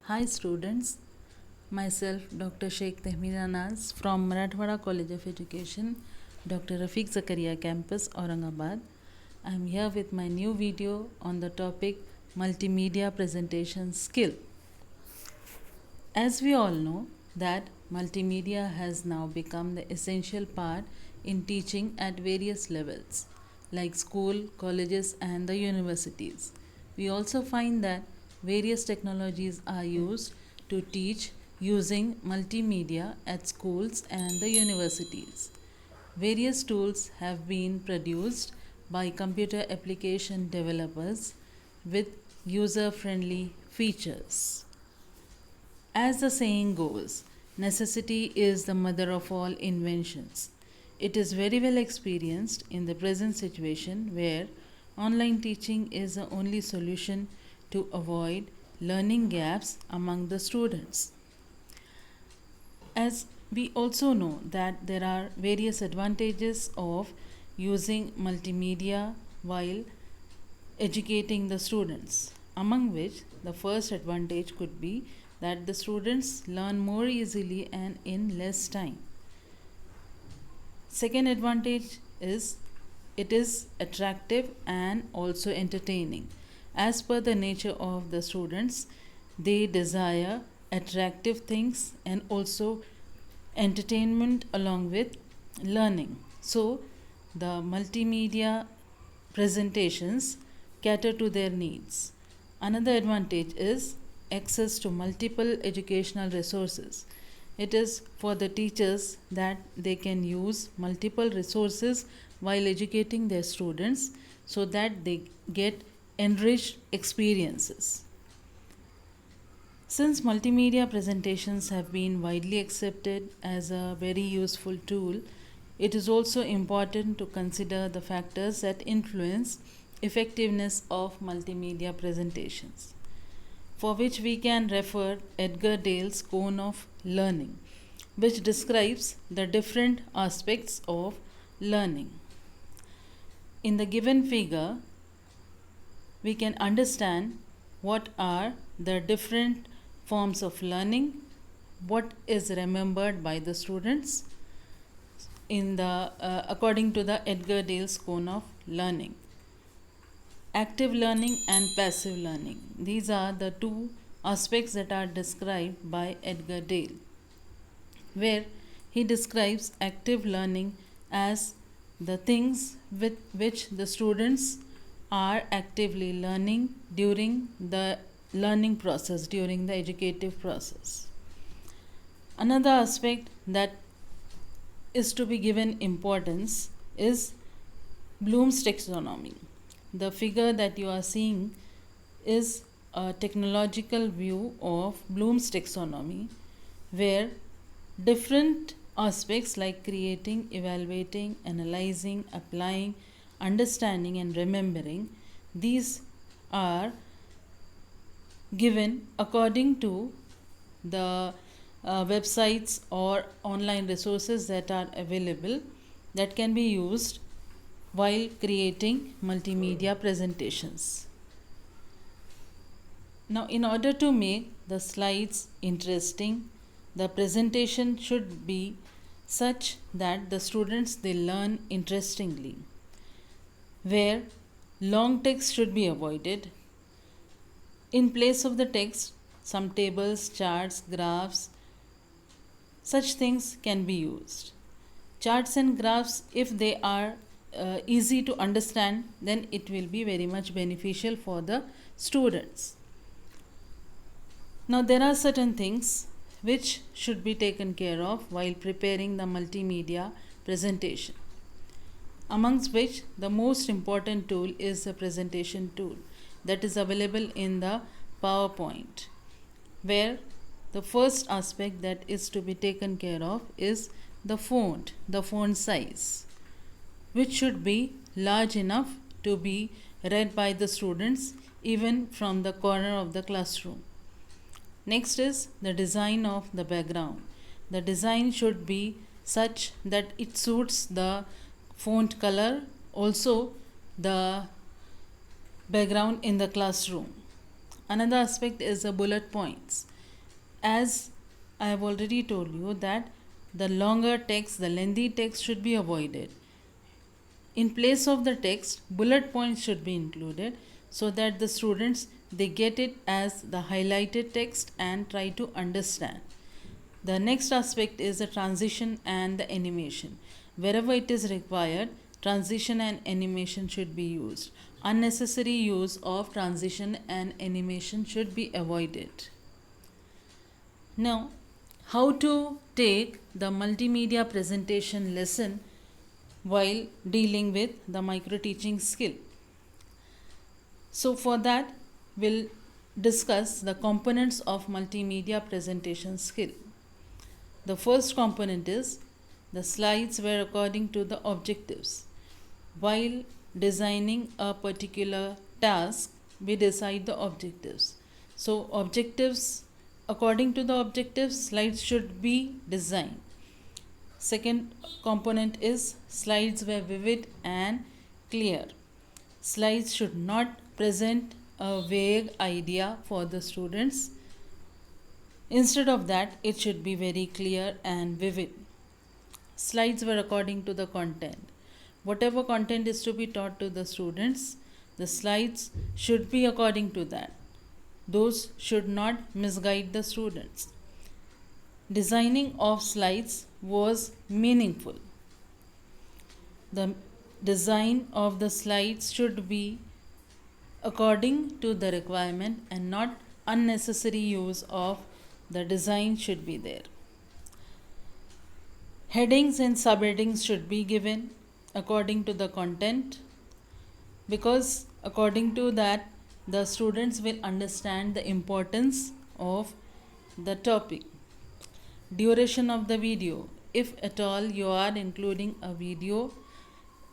Hi students, myself Dr. Sheikh Tehmina Naz from Marathwada College of Education, Dr. Rafiq Zakaria Campus, Aurangabad. I am here with my new video on the topic Multimedia Presentation Skill. As we all know that multimedia has now become the essential part in teaching at various levels like school, colleges and the universities. We also find that various technologies are used to teach using multimedia at schools and the universities. Various tools have been produced by computer application developers with user friendly features. As the saying goes, necessity is the mother of all inventions. It is very well experienced in the present situation where online teaching is the only solution to avoid learning gaps among the students. As we also know that there are various advantages of using multimedia while educating the students, among which the first advantage could be that the students learn more easily and in less time. Second advantage is it is attractive and also entertaining. As per the nature of the students, they desire attractive things and also entertainment along with learning. So, the multimedia presentations cater to their needs. Another advantage is access to multiple educational resources. It is for the teachers that they can use multiple resources while educating their students so that they get enriched experiences. Since multimedia presentations have been widely accepted as a very useful tool, it is also important to consider the factors that influence effectiveness of multimedia presentations, for which we can refer Edgar Dale's Cone of Learning, which describes the different aspects of learning. In the given figure, we can understand what are the different forms of learning, what is remembered by the students in the according to the Edgar Dale's Cone of Learning. Active learning and passive learning. These are the two aspects that are described by Edgar Dale, where he describes active learning as the things with which the students are actively learning during the learning process, during the educative process. Another aspect that is to be given importance is Bloom's taxonomy. The figure that you are seeing is a technological view of Bloom's taxonomy, where different aspects like creating, evaluating, analyzing, applying, understanding, and remembering, these are given according to the websites or online resources that are available that can be used while creating multimedia presentations. Now, in order to make the slides interesting, the presentation should be such that the students they learn interestingly, where long text should be avoided. In place of the text, some tables, charts, graphs, such things can be used. Charts and graphs, if they are easy to understand, then it will be very much beneficial for the students. Now, there are certain things which should be taken care of while preparing the multimedia presentation, amongst which the most important tool is the presentation tool that is available in the PowerPoint, where the first aspect that is to be taken care of is the font size, which should be large enough to be read by the students even from the corner of the classroom. Next is the design of the background. The design should be such that it suits the font color, also the background in the classroom. Another aspect is the bullet points. as I have already told you that the longer text, the lengthy text should be avoided. In place of the text, bullet points should be included so that the students they get it as the highlighted text and try to understand. The next aspect is the transition and the animation. Wherever it is required, transition and animation should be used. Unnecessary use of transition and animation should be avoided. Now, how to take the multimedia presentation lesson while dealing with the micro teaching skill. So for that, we'll discuss the components of multimedia presentation skill. The first component is the slides were according to the objectives. While designing a particular task, we decide the objectives. So objectives, according to the objectives, slides should be designed. Second component is slides were vivid and clear. Slides should not present a vague idea for the students. Instead of that, it should be very clear and vivid. Slides were according to the content. Whatever content is to be taught to the students, the slides should be according to that. Those should not misguide the students. Designing of slides was meaningful. The design of the slides should be according to the requirement and not unnecessary use of the design should be there. Headings and subheadings should be given according to the content, because according to that the students will understand the importance of the topic. Duration of the video, if at all you are including a video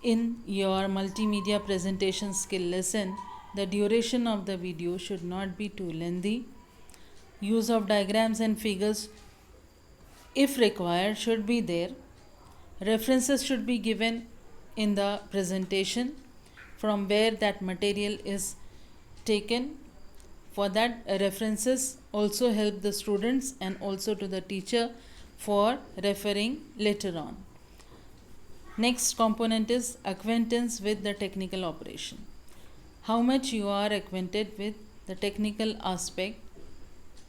in your multimedia presentation skill lesson, the duration of the video should not be too lengthy. Use of diagrams and figures, if required, should be there. References should be given in the presentation from where that material is taken. For that, references also help the students and also to the teacher for referring later on. Next component is acquaintance with the technical operation. How much you are acquainted with the technical aspect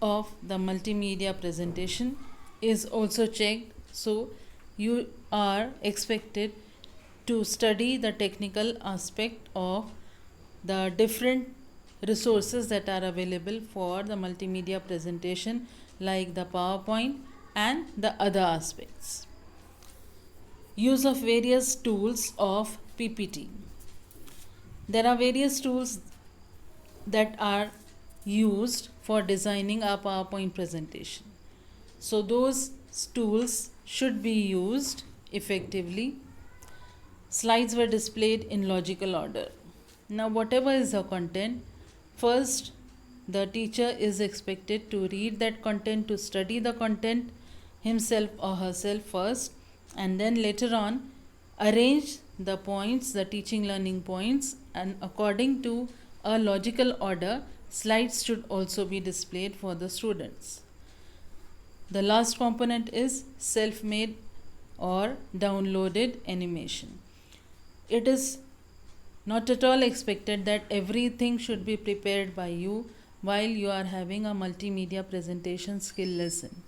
of the multimedia presentation is also checked. So you are expected to study the technical aspect of the different resources that are available for the multimedia presentation, like the PowerPoint and the other aspects. Use of various tools of PPT. There are various tools that are used for designing a PowerPoint presentation. So those tools should be used effectively. Slides were displayed in logical order. Now whatever is the content, first the teacher is expected to read that content, to study the content himself or herself first, and then later on arrange the points, the teaching learning points, and according to a logical order, slides should also be displayed for the students. The last component is self-made or downloaded animation. It is not at all expected that everything should be prepared by you while you are having a multimedia presentation skill lesson.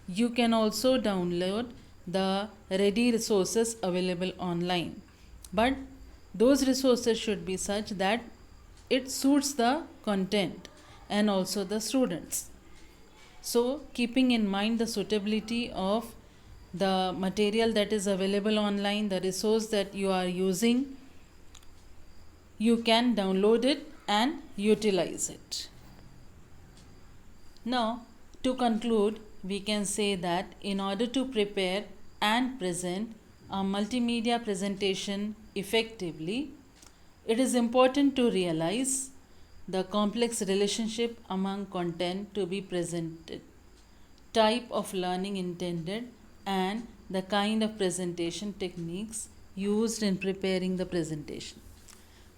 You can also download the ready resources available online, but those resources should be such that it suits the content and also the students. So keeping in mind the suitability of the material that is available online, the resource that you are using, you can download it and utilize it. Now, to conclude, we can say that in order to prepare and present a multimedia presentation effectively, it is important to realize the complex relationship among content to be presented, type of learning intended, and the kind of presentation techniques used in preparing the presentation.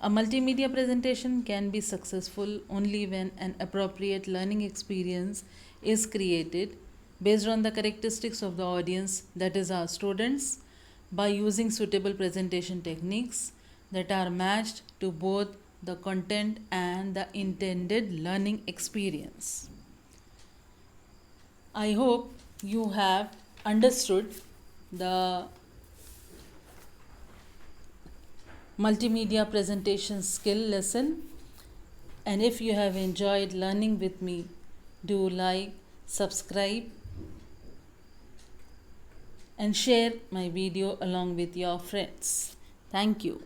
A multimedia presentation can be successful only when an appropriate learning experience is created based on the characteristics of the audience, that is, our students, by using suitable presentation techniques that are matched to both the content and the intended learning experience. I hope you have understood the multimedia presentation skill lesson, and if you have enjoyed learning with me, do like, subscribe, and share my video along with your friends. Thank you.